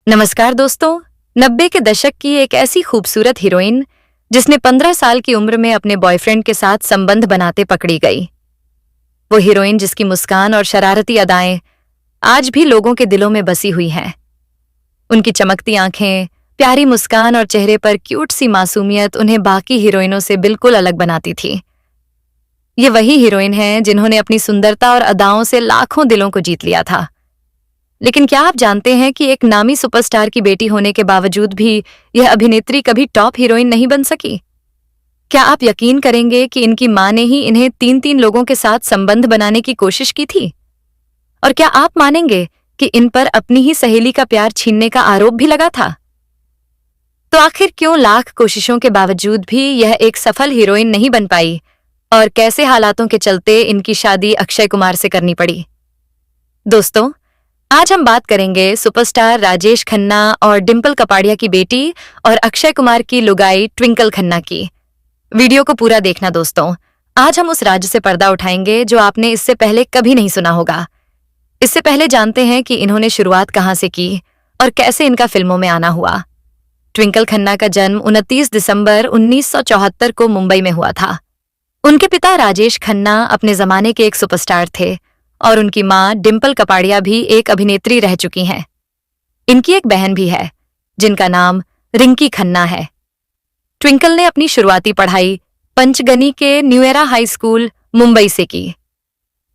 नमस्कार दोस्तों। 90 के दशक की एक ऐसी खूबसूरत हीरोइन जिसने 15 साल की उम्र में अपने बॉयफ्रेंड के साथ संबंध बनाते पकड़ी गई। वो हीरोइन जिसकी मुस्कान और शरारती अदाएं आज भी लोगों के दिलों में बसी हुई हैं। उनकी चमकती आंखें, प्यारी मुस्कान और चेहरे पर क्यूट सी मासूमियत उन्हें बाकी हीरोइनों से बिल्कुल अलग बनाती थी। ये वही हीरोइन हैं जिन्होंने अपनी सुंदरता और अदाओं से लाखों दिलों को जीत लिया था। लेकिन क्या आप जानते हैं कि एक नामी सुपरस्टार की बेटी होने के बावजूद भी यह अभिनेत्री कभी टॉप हीरोइन नहीं बन सकी? क्या आप यकीन करेंगे कि इनकी मां ने ही इन्हें 3-3 लोगों के साथ संबंध बनाने की कोशिश की थी? और क्या आप मानेंगे कि इन पर अपनी ही सहेली का प्यार छीनने का आरोप भी लगा था? तो आखिर क्यों लाख कोशिशों के बावजूद भी यह एक सफल हीरोइन नहीं बन पाई और कैसे हालातों के चलते इनकी शादी अक्षय कुमार से करनी पड़ी? दोस्तों, आज हम बात करेंगे सुपरस्टार राजेश खन्ना और डिंपल कपाड़िया की बेटी और अक्षय कुमार की लुगाई ट्विंकल खन्ना की। वीडियो को पूरा देखना दोस्तों। आज हम उस राज्य से पर्दा उठाएंगे जो आपने इससे पहले कभी नहीं सुना होगा। इससे पहले जानते हैं कि इन्होंने शुरुआत कहां से की और कैसे इनका फिल्मों में आना हुआ। ट्विंकल खन्ना का जन्म 29 दिसंबर 1974 को मुंबई में हुआ था। उनके पिता राजेश खन्ना अपने जमाने के एक सुपरस्टार थे और उनकी मां डिंपल कपाड़िया भी एक अभिनेत्री रह चुकी हैं। इनकी एक बहन भी है जिनका नाम रिंकी खन्ना है। ट्विंकल ने अपनी शुरुआती पढ़ाई पंचगनी के new era high school Mumbai से की।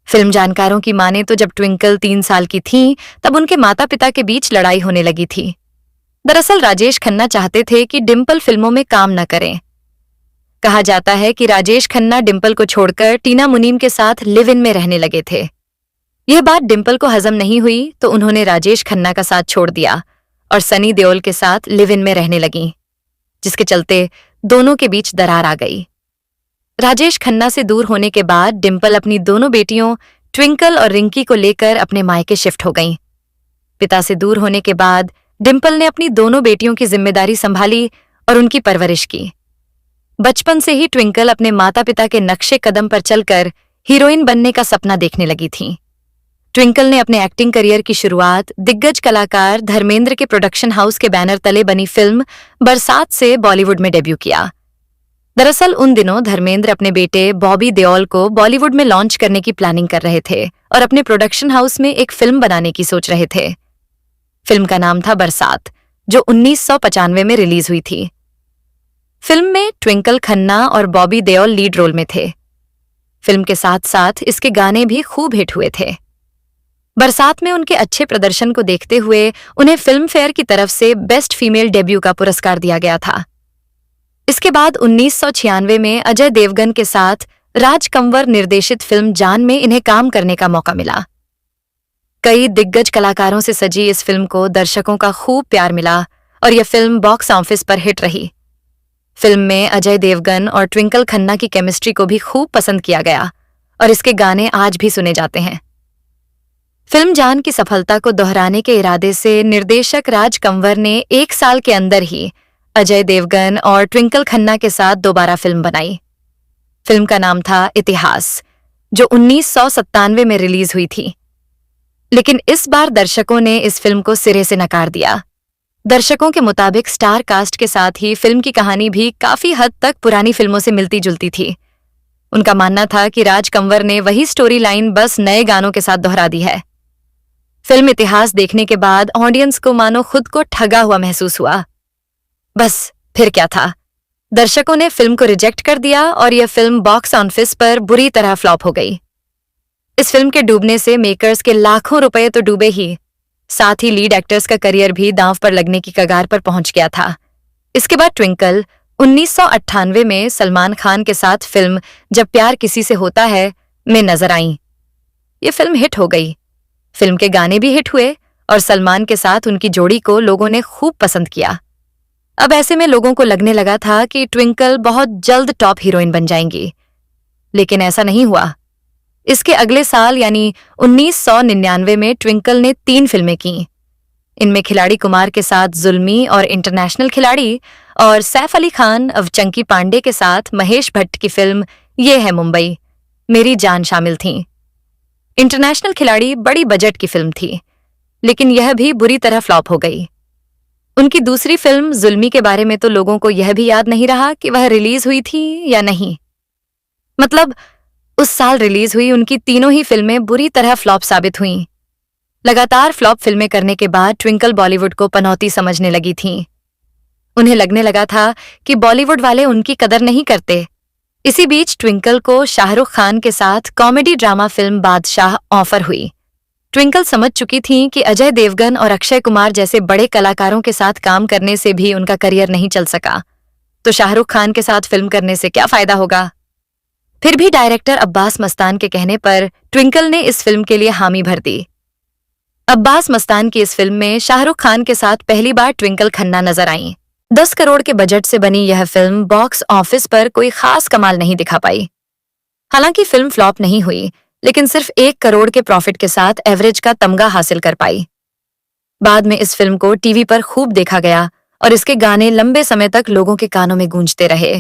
फिल्म जानकारों की माने तो जब ट्विंकल 3 साल की थीं, तब उनके माता पिता के बीच लड़ाई होने लगी थी। दरअसल राजेश खन्ना चाहते थे कि डिंपल फिल्मों में काम न करें। कहा जाता है कि राजेश खन्ना डिंपल को छोड़कर टीना मुनीम के साथ लिव इन में रहने लगे थे। यह बात डिंपल को हजम नहीं हुई तो उन्होंने राजेश खन्ना का साथ छोड़ दिया और सनी देओल के साथ लिव इन में रहने लगीं, जिसके चलते दोनों के बीच दरार आ गई। राजेश खन्ना से दूर होने के बाद डिंपल अपनी दोनों बेटियों ट्विंकल और रिंकी को लेकर अपने मायके शिफ्ट हो गईं। पिता से दूर होने के बाद डिंपल ने अपनी दोनों बेटियों की जिम्मेदारी संभाली और उनकी परवरिश की। बचपन से ही ट्विंकल अपने माता पिता के नक्शे कदम पर चलकर हीरोइन बनने का सपना देखने लगी थीं। ट्विंकल ने अपने एक्टिंग करियर की शुरुआत दिग्गज कलाकार धर्मेंद्र के प्रोडक्शन हाउस के बैनर तले बनी फिल्म बरसात से बॉलीवुड में डेब्यू किया। दरअसल उन दिनों धर्मेंद्र अपने बेटे बॉबी देओल को बॉलीवुड में लॉन्च करने की प्लानिंग कर रहे थे और अपने प्रोडक्शन हाउस में एक फिल्म बनाने की सोच रहे थे। फिल्म का नाम था बरसात, जो 1995 में रिलीज हुई थी। फिल्म में ट्विंकल खन्ना और बॉबी देओल लीड रोल में थे। फिल्म के साथ साथ इसके गाने भी खूब हिट हुए थे। बरसात में उनके अच्छे प्रदर्शन को देखते हुए उन्हें फिल्म फेयर की तरफ से बेस्ट फीमेल डेब्यू का पुरस्कार दिया गया था। इसके बाद 1996 में अजय देवगन के साथ राज कंवर निर्देशित फिल्म जान में इन्हें काम करने का मौका मिला। कई दिग्गज कलाकारों से सजी इस फिल्म को दर्शकों का खूब प्यार मिला और यह फिल्म बॉक्स ऑफिस पर हिट रही। फिल्म में अजय देवगन और ट्विंकल खन्ना की केमिस्ट्री को भी खूब पसंद किया गया और इसके गाने आज भी सुने जाते हैं। फिल्म जान की सफलता को दोहराने के इरादे से निर्देशक राज कंवर ने 1 साल के अंदर ही अजय देवगन और ट्विंकल खन्ना के साथ दोबारा फिल्म बनाई। फिल्म का नाम था इतिहास, जो 1997 में रिलीज हुई थी। लेकिन इस बार दर्शकों ने इस फिल्म को सिरे से नकार दिया। दर्शकों के मुताबिक स्टार कास्ट के साथ ही फिल्म की कहानी भी काफी हद तक पुरानी फिल्मों से मिलती जुलती थी। उनका मानना था कि राज कंवर ने वही स्टोरी लाइन बस नए गानों के साथ दोहरा दी है। फिल्म इतिहास देखने के बाद ऑडियंस को मानो खुद को ठगा हुआ महसूस हुआ। बस फिर क्या था, दर्शकों ने फिल्म को रिजेक्ट कर दिया और यह फिल्म बॉक्स ऑफिस पर बुरी तरह फ्लॉप हो गई। इस फिल्म के डूबने से मेकर्स के लाखों रुपए तो डूबे ही, साथ ही लीड एक्टर्स का करियर भी दांव पर लगने की कगार पर पहुंच गया था। इसके बाद ट्विंकल 1998 में सलमान खान के साथ फिल्म जब प्यार किसी से होता है में नजर आईं। ये फिल्म हिट हो गई। फिल्म के गाने भी हिट हुए और सलमान के साथ उनकी जोड़ी को लोगों ने खूब पसंद किया। अब ऐसे में लोगों को लगने लगा था कि ट्विंकल बहुत जल्द टॉप हीरोइन बन जाएंगी, लेकिन ऐसा नहीं हुआ। इसके अगले साल यानी 1999 में ट्विंकल ने 3 फिल्में की। इनमें खिलाड़ी कुमार के साथ जुल्मी और इंटरनेशनल खिलाड़ी और सैफ अली खान अवचंकी पांडे के साथ महेश भट्ट की फिल्म ये है मुंबई मेरी जान शामिल थीं। इंटरनेशनल खिलाड़ी बड़ी बजट की फिल्म थी, लेकिन यह भी बुरी तरह फ्लॉप हो गई। उनकी दूसरी फिल्म जुल्मी के बारे में तो लोगों को यह भी याद नहीं रहा कि वह रिलीज हुई थी या नहीं। मतलब उस साल रिलीज हुई उनकी तीनों ही फिल्में बुरी तरह फ्लॉप साबित हुईं। लगातार फ्लॉप फिल्में करने के बाद ट्विंकल बॉलीवुड को पनौती समझने लगी थीं। उन्हें लगने लगा था कि बॉलीवुड वाले उनकी कदर नहीं करते। इसी बीच ट्विंकल को शाहरुख खान के साथ कॉमेडी ड्रामा फिल्म बादशाह ऑफर हुई। ट्विंकल समझ चुकी थीं कि अजय देवगन और अक्षय कुमार जैसे बड़े कलाकारों के साथ काम करने से भी उनका करियर नहीं चल सका, तो शाहरुख खान के साथ फिल्म करने से क्या फायदा होगा। फिर भी डायरेक्टर अब्बास मस्तान के कहने पर ट्विंकल ने इस फिल्म के लिए हामी भर दी। अब्बास मस्तान की इस फिल्म में शाहरुख खान के साथ पहली बार ट्विंकल खन्ना नजर आईं। 10 करोड़ के बजट से बनी यह फिल्म बॉक्स ऑफिस पर कोई खास कमाल नहीं दिखा पाई। हालांकि फिल्म फ्लॉप नहीं हुई, लेकिन सिर्फ 1 करोड़ के प्रॉफिट के साथ एवरेज का तमगा हासिल कर पाई। बाद में इस फिल्म को टीवी पर खूब देखा गया और इसके गाने लंबे समय तक लोगों के कानों में गूंजते रहे।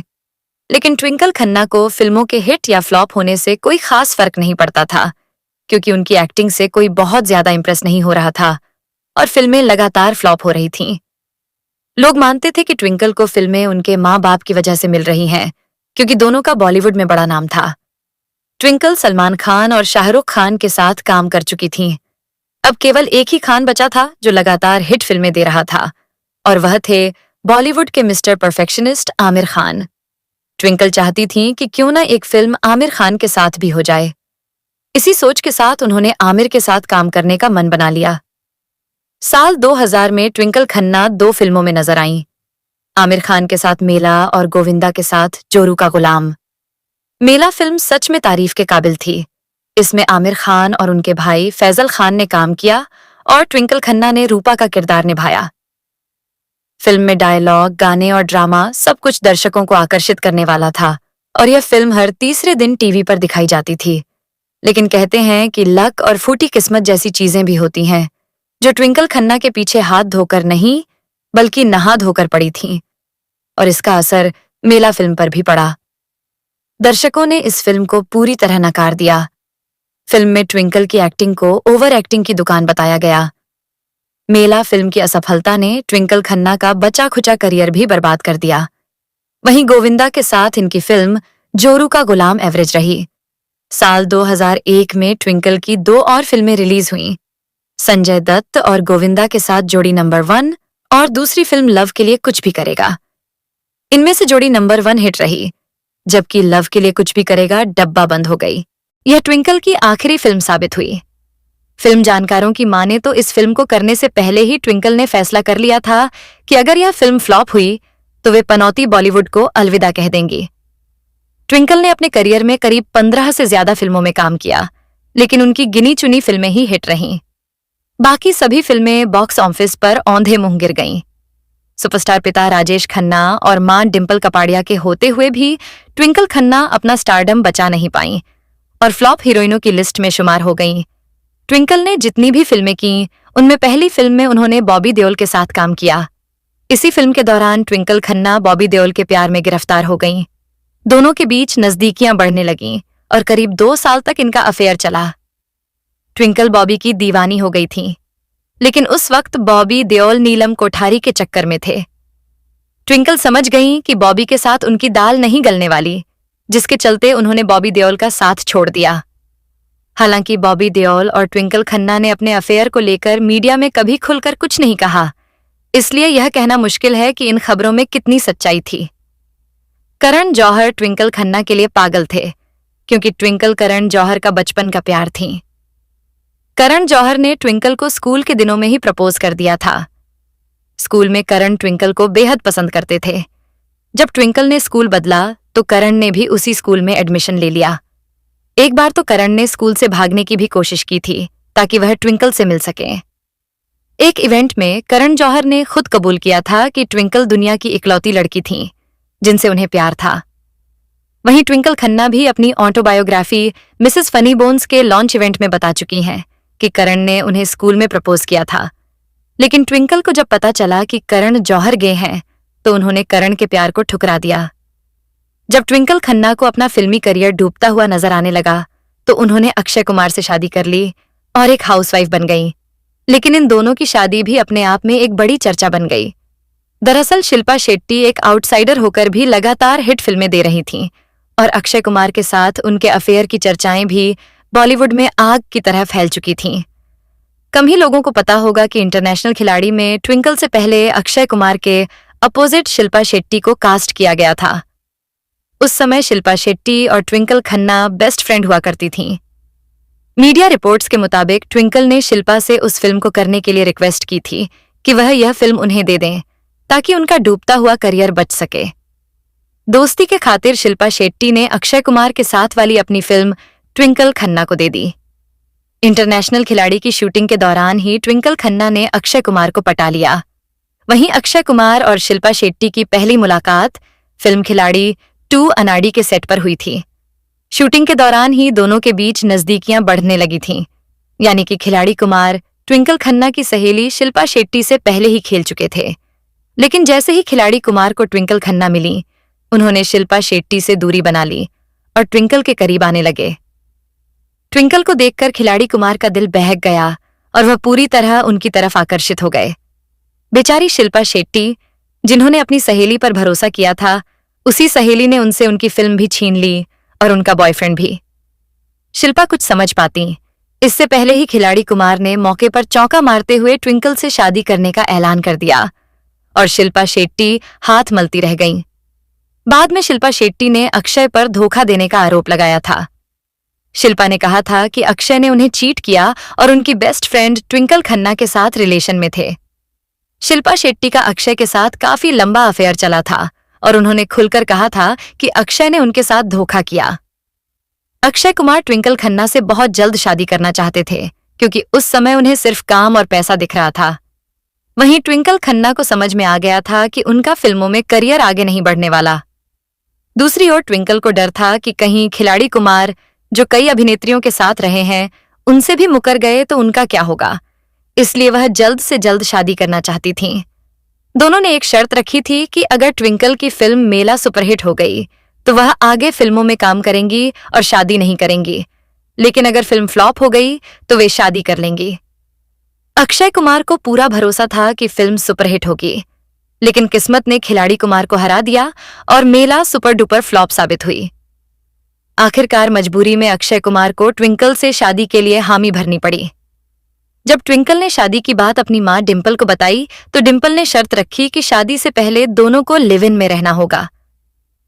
लेकिन ट्विंकल खन्ना को फिल्मों के हिट या फ्लॉप होने से कोई खास फर्क नहीं पड़ता था, क्योंकि उनकी एक्टिंग से कोई बहुत ज्यादा इंप्रेस नहीं हो रहा था और फिल्में लगातार फ्लॉप हो रही थीं। लोग मानते थे कि ट्विंकल को फिल्में उनके माँ बाप की वजह से मिल रही हैं, क्योंकि दोनों का बॉलीवुड में बड़ा नाम था। ट्विंकल सलमान खान और शाहरुख खान के साथ काम कर चुकी थीं। अब केवल एक ही खान बचा था जो लगातार हिट फिल्में दे रहा था, और वह थे बॉलीवुड के mister perfectionist Aamir Khan. Twinkle चाहती थीं कि क्यों न एक फिल्म आमिर खान के साथ भी हो जाए। इसी सोच के साथ उन्होंने आमिर के साथ काम करने का मन बना लिया। साल 2000 में ट्विंकल खन्ना 2 फिल्मों में नजर आईं। आमिर खान के साथ मेला और गोविंदा के साथ जोरू का गुलाम। मेला फिल्म सच में तारीफ के काबिल थी। इसमें आमिर खान और उनके भाई फैजल खान ने काम किया और ट्विंकल खन्ना ने रूपा का किरदार निभाया। फिल्म में डायलॉग, गाने और ड्रामा सब कुछ दर्शकों को आकर्षित करने वाला था और यह फिल्म हर तीसरे दिन टीवी पर दिखाई जाती थी। लेकिन कहते हैं कि लक और फूटी किस्मत जैसी चीजें भी होती हैं, जो ट्विंकल खन्ना के पीछे हाथ धोकर नहीं बल्कि नहा धोकर पड़ी थीं, और इसका असर मेला फिल्म पर भी पड़ा। दर्शकों ने इस फिल्म को पूरी तरह नकार दिया। फिल्म में ट्विंकल की एक्टिंग को ओवर एक्टिंग की दुकान बताया गया। मेला फिल्म की असफलता ने ट्विंकल खन्ना का बचा खुचा करियर भी बर्बाद कर दिया। वहीं गोविंदा के साथ इनकी फिल्म जोरू का गुलाम एवरेज रही। साल 2001 में ट्विंकल की 2 और फिल्में रिलीज हुईं। संजय दत्त और गोविंदा के साथ जोड़ी नंबर 1 और दूसरी फिल्म लव के लिए कुछ भी करेगा। इनमें से जोड़ी नंबर 1 हिट रही, जबकि लव के लिए कुछ भी करेगा डब्बा बंद हो गई। यह ट्विंकल की आखिरी फिल्म साबित हुई। फिल्म जानकारों की माने तो इस फिल्म को करने से पहले ही ट्विंकल ने फैसला कर लिया था कि अगर यह फिल्म फ्लॉप हुई तो वे पनौती बॉलीवुड को अलविदा कह देंगी। ट्विंकल ने अपने करियर में करीब 15 से ज्यादा फिल्मों में काम किया, लेकिन उनकी गिनी चुनी फिल्में ही हिट रहीं। बाकी सभी फिल्में बॉक्स ऑफिस पर औंधे मुंह गिर गईं। सुपरस्टार पिता राजेश खन्ना और मां डिंपल कपाड़िया के होते हुए भी ट्विंकल खन्ना अपना स्टारडम बचा नहीं पाईं और फ्लॉप हीरोइनों की लिस्ट में शुमार हो गईं। ट्विंकल ने जितनी भी फिल्में की, उनमें पहली फिल्म में उन्होंने बॉबी देओल के साथ काम किया। इसी फिल्म के दौरान ट्विंकल खन्ना बॉबी देओल के प्यार में गिरफ्तार हो गईं। दोनों के बीच नजदीकियां बढ़ने लगीं और करीब 2 साल तक इनका अफेयर चला। ट्विंकल बॉबी की दीवानी हो गई थी, लेकिन उस वक्त बॉबी देओल नीलम कोठारी के चक्कर में थे। ट्विंकल समझ गईं कि बॉबी के साथ उनकी दाल नहीं गलने वाली, जिसके चलते उन्होंने बॉबी देओल का साथ छोड़ दिया। हालांकि बॉबी देओल और ट्विंकल खन्ना ने अपने अफेयर को लेकर मीडिया में कभी खुलकर कुछ नहीं कहा, इसलिए यह कहना मुश्किल है कि इन खबरों में कितनी सच्चाई थी। करण जौहर ट्विंकल खन्ना के लिए पागल थे, क्योंकि ट्विंकल करण जौहर का बचपन का प्यार थी। करण जौहर ने ट्विंकल को स्कूल के दिनों में ही प्रपोज कर दिया था। स्कूल में करण ट्विंकल को बेहद पसंद करते थे। जब ट्विंकल ने स्कूल बदला तो करण ने भी उसी स्कूल में एडमिशन ले लिया। एक बार तो करण ने स्कूल से भागने की भी कोशिश की थी ताकि वह ट्विंकल से मिल सके। एक इवेंट में करण जौहर ने खुद कबूल किया था कि ट्विंकल दुनिया की इकलौती लड़की थी जिनसे उन्हें प्यार था। वहीं ट्विंकल खन्ना भी अपनी ऑटोबायोग्राफी मिसेस फनी बोन्स के लॉन्च इवेंट में बता चुकी हैं कि करण ने उन्हें स्कूल में प्रपोज किया था। लेकिन ट्विंकल को जब पता चला कि करण जौहर गए हैं तो उन्होंने करण के प्यार को ठुकरा दिया। जब ट्विंकल खन्ना को अपना फिल्मी करियर डूबता हुआ नजर आने लगा तो उन्होंने अक्षय कुमार से शादी कर ली और एक हाउसवाइफ बन गई। लेकिन इन दोनों की शादी भी अपने आप में एक बड़ी चर्चा बन गई, दरअसल शिल्पा शेट्टी एक आउटसाइडर होकर भी लगातार हिट फिल्में दे रही थीं और अक्षय कुमार के साथ उनके अफेयर की चर्चाएं भी बॉलीवुड में आग की तरह फैल चुकी थीं। कम ही लोगों को पता होगा कि इंटरनेशनल खिलाड़ी में ट्विंकल से पहले अक्षय कुमार के अपोजिट शिल्पा शेट्टी को कास्ट किया गया था। उस समय शिल्पा शेट्टी और ट्विंकल खन्ना बेस्ट फ्रेंड हुआ करती थीं। मीडिया रिपोर्ट्स के मुताबिक ट्विंकल ने शिल्पा से उस फिल्म को करने के लिए रिक्वेस्ट की थी कि वह यह फिल्म उन्हें दे दें ताकि उनका डूबता हुआ करियर बच सके। दोस्ती के खातिर शिल्पा शेट्टी ने अक्षय कुमार के साथ वाली अपनी फिल्म ट्विंकल खन्ना को दे दी। इंटरनेशनल खिलाड़ी की शूटिंग के दौरान ही ट्विंकल खन्ना ने अक्षय कुमार को पटा लिया। वहीं अक्षय कुमार और शिल्पा शेट्टी की पहली मुलाकात फिल्म खिलाड़ी 2 अनाड़ी के सेट पर हुई थी। शूटिंग के दौरान ही दोनों के बीच नजदीकियां बढ़ने लगी थीं, यानी कि खिलाड़ी कुमार ट्विंकल खन्ना की सहेली शिल्पा शेट्टी से पहले ही खेल चुके थे। लेकिन जैसे ही खिलाड़ी कुमार को ट्विंकल खन्ना मिली, उन्होंने शिल्पा शेट्टी से दूरी बना ली और ट्विंकल के करीब आने लगे। ट्विंकल को देखकर खिलाड़ी कुमार का दिल बहक गया और वह पूरी तरह उनकी तरफ आकर्षित हो गए। बेचारी शिल्पा शेट्टी, जिन्होंने अपनी सहेली पर भरोसा किया था, उसी सहेली ने उनसे उनकी फिल्म भी छीन ली और उनका बॉयफ्रेंड भी। शिल्पा कुछ समझ पाती, इससे पहले ही खिलाड़ी कुमार ने मौके पर चौंका मारते हुए ट्विंकल से शादी करने का ऐलान कर दिया और शिल्पा शेट्टी हाथ मलती रह गईं। बाद में शिल्पा शेट्टी ने अक्षय पर धोखा देने का आरोप लगाया था। शिल्पा ने कहा था कि अक्षय ने उन्हें चीट किया और उनकी बेस्ट फ्रेंड ट्विंकल खन्ना के साथ रिलेशन में थे। शिल्पा शेट्टी का अक्षय के साथ काफी लंबा अफेयर चला था और उन्होंने खुलकर कहा था कि अक्षय ने उनके साथ धोखा किया। अक्षय कुमार ट्विंकल खन्ना से बहुत जल्द शादी करना चाहते थे क्योंकि उस समय उन्हें सिर्फ काम और पैसा दिख रहा था। वहीं ट्विंकल खन्ना को समझ में आ गया था कि उनका फिल्मों में करियर आगे नहीं बढ़ने वाला। दूसरी ओर ट्विंकल को डर था कि कहीं खिलाड़ी कुमार, जो कई अभिनेत्रियों के साथ रहे हैं, उनसे भी मुकर गए तो उनका क्या होगा। इसलिए वह जल्द से जल्द शादी करना चाहती थीं। दोनों ने एक शर्त रखी थी कि अगर ट्विंकल की फिल्म मेला सुपरहिट हो गई तो वह आगे फिल्मों में काम करेंगी और शादी नहीं करेंगी, लेकिन अगर फिल्म फ्लॉप हो गई तो वे शादी कर लेंगी। अक्षय कुमार को पूरा भरोसा था कि फिल्म सुपरहिट होगी, लेकिन किस्मत ने खिलाड़ी कुमार को हरा दिया और मेला सुपर डुपर फ्लॉप साबित हुई। आखिरकार मजबूरी में अक्षय कुमार को ट्विंकल से शादी के लिए हामी भरनी पड़ी। जब ट्विंकल ने शादी की बात अपनी मां डिंपल को बताई तो डिंपल ने शर्त रखी कि शादी से पहले दोनों को लिव इन में रहना होगा।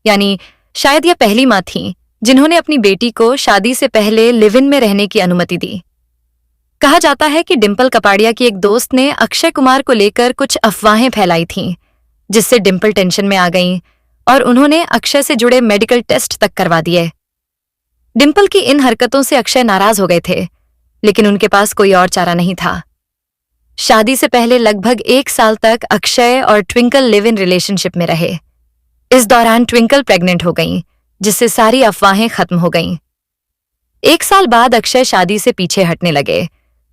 यानी शायद यह पहली मां थी जिन्होंने अपनी बेटी को शादी से पहले लिव इन में रहने की अनुमति दी। कहा जाता है कि डिंपल कपाड़िया की एक दोस्त ने अक्षय कुमार को लेकर कुछ अफवाहें फैलाई थीं, जिससे डिंपल टेंशन में आ गईं और उन्होंने अक्षय से जुड़े मेडिकल टेस्ट तक करवा दिए। डिंपल की इन हरकतों से अक्षय नाराज हो गए थे, लेकिन उनके पास कोई और चारा नहीं था। शादी से पहले लगभग 1 साल तक अक्षय और ट्विंकल लिव इन रिलेशनशिप में रहे। इस दौरान ट्विंकल प्रेग्नेंट हो गईं, जिससे सारी अफवाहें खत्म हो गईं। 1 साल बाद अक्षय शादी से पीछे हटने लगे,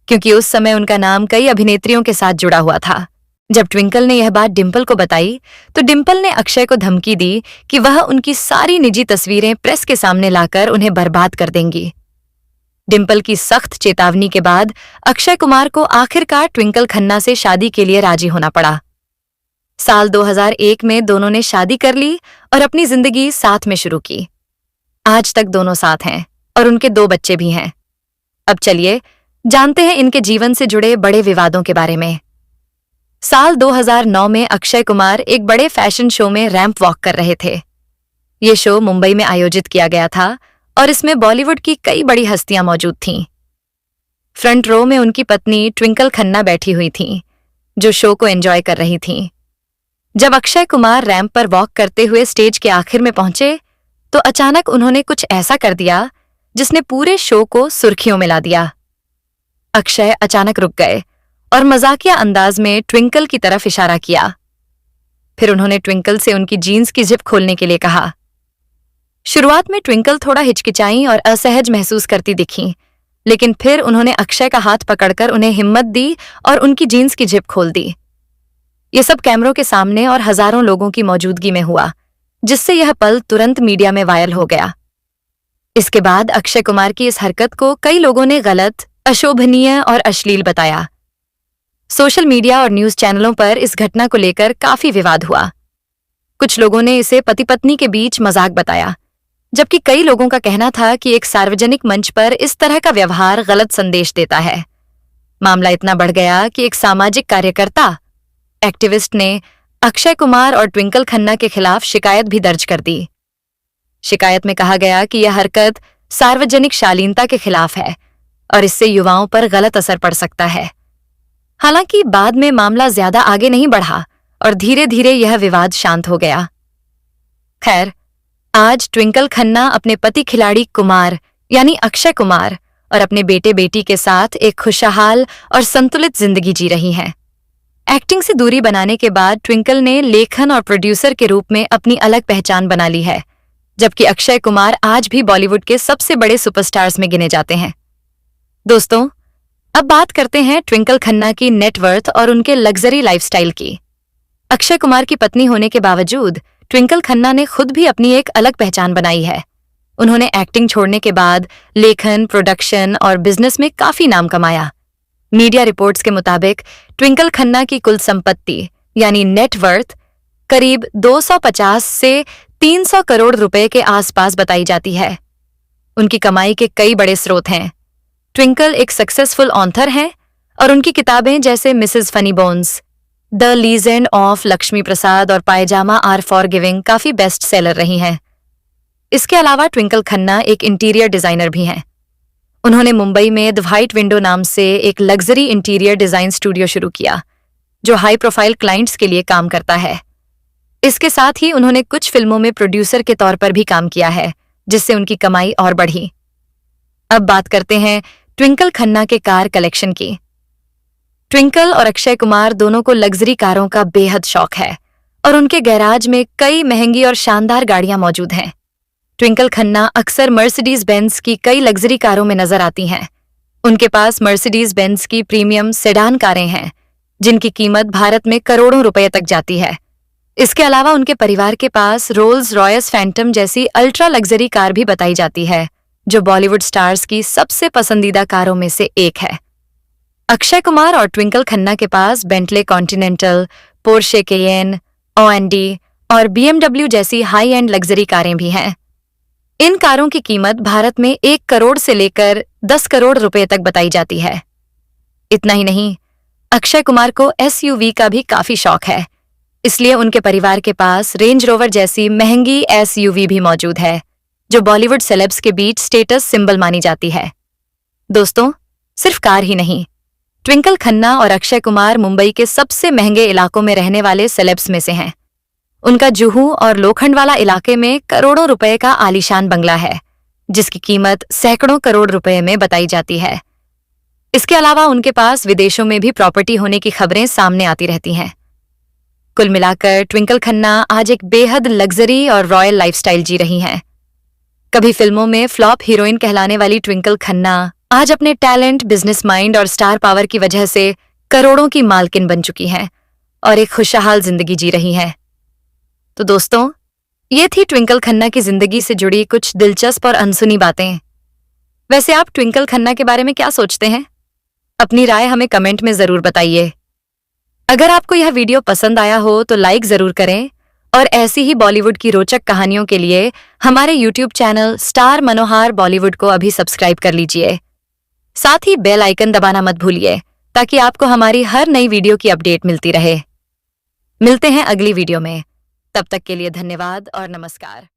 क्योंकि उस समय उनका नाम कई अभिनेत्रियों के साथ जुड़ा हुआ था। जब ट्विंकल ने यह बात डिंपल को बताई तो डिंपल ने अक्षय को धमकी दी कि वह उनकी सारी निजी तस्वीरें प्रेस के सामने लाकर उन्हें बर्बाद कर देंगी। डिंपल की सख्त चेतावनी के बाद अक्षय कुमार को आखिरकार ट्विंकल खन्ना से शादी के लिए राजी होना पड़ा। साल 2001 में दोनों ने शादी कर ली और अपनी जिंदगी साथ में शुरू की। आज तक दोनों साथ हैं और उनके 2 बच्चे भी हैं। अब चलिए जानते हैं इनके जीवन से जुड़े बड़े विवादों के बारे में। साल 2009 में अक्षय कुमार एक बड़े फैशन शो में रैंप वॉक कर रहे थे। ये शो मुंबई में आयोजित किया गया था और इसमें बॉलीवुड की कई बड़ी हस्तियां मौजूद थीं। फ्रंट रो में उनकी पत्नी ट्विंकल खन्ना बैठी हुई थीं, जो शो को एंजॉय कर रही थीं। जब अक्षय कुमार रैंप पर वॉक करते हुए स्टेज के आखिर में पहुंचे तो अचानक उन्होंने कुछ ऐसा कर दिया जिसने पूरे शो को सुर्खियों में ला दिया। अक्षय अचानक रुक गए और मजाकिया अंदाज में ट्विंकल की तरफ इशारा किया। फिर उन्होंने ट्विंकल से उनकी जीन्स की जिप खोलने के लिए कहा। शुरुआत में ट्विंकल थोड़ा हिचकिचाई और असहज महसूस करती दिखीं, लेकिन फिर उन्होंने अक्षय का हाथ पकड़कर उन्हें हिम्मत दी और उनकी जीन्स की जिप खोल दी। ये सब कैमरों के सामने और हजारों लोगों की मौजूदगी में हुआ, जिससे यह पल तुरंत मीडिया में वायरल हो गया। इसके बाद अक्षय कुमार की इस हरकत को कई लोगों ने गलत, अशोभनीय और अश्लील बताया। सोशल मीडिया और न्यूज चैनलों पर इस घटना को लेकर काफी विवाद हुआ। कुछ लोगों ने इसे पति पत्नी के बीच मजाक बताया, जबकि कई लोगों का कहना था कि एक सार्वजनिक मंच पर इस तरह का व्यवहार गलत संदेश देता है। मामला इतना बढ़ गया कि एक सामाजिक कार्यकर्ता एक्टिविस्ट ने अक्षय कुमार और ट्विंकल खन्ना के खिलाफ शिकायत भी दर्ज कर दी। शिकायत में कहा गया कि यह हरकत सार्वजनिक शालीनता के खिलाफ है और इससे युवाओं पर गलत असर पड़ सकता है। हालांकि बाद में मामला ज्यादा आगे नहीं बढ़ा और धीरे धीरे यह विवाद शांत हो गया। खैर, आज ट्विंकल खन्ना अपने पति खिलाड़ी कुमार यानी अक्षय कुमार और अपने बेटे बेटी के साथ एक खुशहाल और संतुलित जिंदगी जी रही हैं। एक्टिंग से दूरी बनाने के बाद ट्विंकल ने लेखन और प्रोड्यूसर के रूप में अपनी अलग पहचान बना ली है, जबकि अक्षय कुमार आज भी बॉलीवुड के सबसे बड़े सुपरस्टार्स में गिने जाते हैं। दोस्तों, अब बात करते हैं ट्विंकल खन्ना की नेटवर्थ और उनके लग्जरी लाइफस्टाइल की। अक्षय कुमार की पत्नी होने के बावजूद ट्विंकल खन्ना ने खुद भी अपनी एक अलग पहचान बनाई है। उन्होंने एक्टिंग छोड़ने के बाद लेखन, प्रोडक्शन और बिजनेस में काफी नाम कमाया। मीडिया रिपोर्ट्स के मुताबिक ट्विंकल खन्ना की कुल संपत्ति यानी नेटवर्थ करीब 250 से 300 करोड़ रुपए के आसपास बताई जाती है। उनकी कमाई के कई बड़े स्रोत हैं। ट्विंकल एक सक्सेसफुल ऑथर हैं और उनकी किताबें जैसे Mrs funny bones, the legend of Lakshmi Prasad और पायजामा आर फॉर गिविंग काफी बेस्ट सेलर रही हैं। इसके अलावा ट्विंकल खन्ना एक इंटीरियर डिजाइनर भी हैं। उन्होंने मुंबई में द व्हाइट विंडो नाम से एक लग्जरी इंटीरियर डिजाइन स्टूडियो शुरू किया, जो हाई प्रोफाइल क्लाइंट्स के लिए काम करता है। इसके साथ ही उन्होंने कुछ फिल्मों में प्रोड्यूसर के तौर पर भी काम किया है, जिससे उनकी कमाई और बढ़ी। अब बात करते हैं ट्विंकल खन्ना के कार कलेक्शन की। ट्विंकल और अक्षय कुमार दोनों को लग्जरी कारों का बेहद शौक है और उनके गैराज में कई महंगी और शानदार गाड़ियां मौजूद हैं। ट्विंकल खन्ना अक्सर मर्सिडीज बेंज की कई लग्जरी कारों में नजर आती हैं। उनके पास मर्सिडीज बेंज की प्रीमियम सेडान कारें हैं, जिनकी कीमत भारत में करोड़ों रुपए तक जाती है। इसके अलावा उनके परिवार के पास रोल्स रॉयस फैंटम जैसी अल्ट्रा लग्जरी कार भी बताई जाती है, जो बॉलीवुड स्टार्स की सबसे पसंदीदा कारों में से एक है। अक्षय कुमार और ट्विंकल खन्ना के पास बेंटले कॉन्टिनेंटल, पोर्शे केयन, OND और BMW जैसी हाई एंड लग्जरी कारें भी हैं। इन कारों की कीमत भारत में 1 करोड़ से लेकर 10 करोड़ रुपए तक बताई जाती है। इतना ही नहीं, अक्षय कुमार को SUV का भी काफी शौक है, इसलिए उनके परिवार के पास रेंज रोवर जैसी महंगी SUV भी मौजूद है, जो बॉलीवुड सेलेब्स के बीच स्टेटस सिंबल मानी जाती है। दोस्तों, सिर्फ कार ही नहीं, ट्विंकल खन्ना और अक्षय कुमार मुंबई के सबसे महंगे इलाकों में रहने वाले सेलेब्स में से हैं। उनका जुहू और लोखंडवाला इलाके में करोड़ों रुपए का आलीशान बंगला है, जिसकी कीमत सैकड़ों करोड़ रुपए में बताई जाती है। इसके अलावा उनके पास विदेशों में भी प्रॉपर्टी होने की खबरें सामने आती रहती हैं। कुल मिलाकर ट्विंकल खन्ना आज एक बेहद लग्जरी और रॉयल लाइफस्टाइल जी रही हैं। कभी फिल्मों में फ्लॉप हीरोइन कहलाने वाली ट्विंकल खन्ना आज अपने टैलेंट, बिजनेस माइंड और स्टार पावर की वजह से करोड़ों की मालकिन बन चुकी हैं और एक खुशहाल जिंदगी जी रही हैं। तो दोस्तों, ये थी ट्विंकल खन्ना की जिंदगी से जुड़ी कुछ दिलचस्प और अनसुनी बातें। वैसे आप ट्विंकल खन्ना के बारे में क्या सोचते हैं? अपनी राय हमें कमेंट में जरूर बताइए। अगर आपको यह वीडियो पसंद आया हो तो लाइक जरूर करें और ऐसी ही बॉलीवुड की रोचक कहानियों के लिए हमारे YouTube channel star Manohar Bollywood को अभी सब्सक्राइब कर लीजिए। साथ ही बेल आइकन दबाना मत भूलिए, ताकि आपको हमारी हर नई वीडियो की अपडेट मिलती रहे। मिलते हैं अगली वीडियो में। तब तक के लिए धन्यवाद और नमस्कार।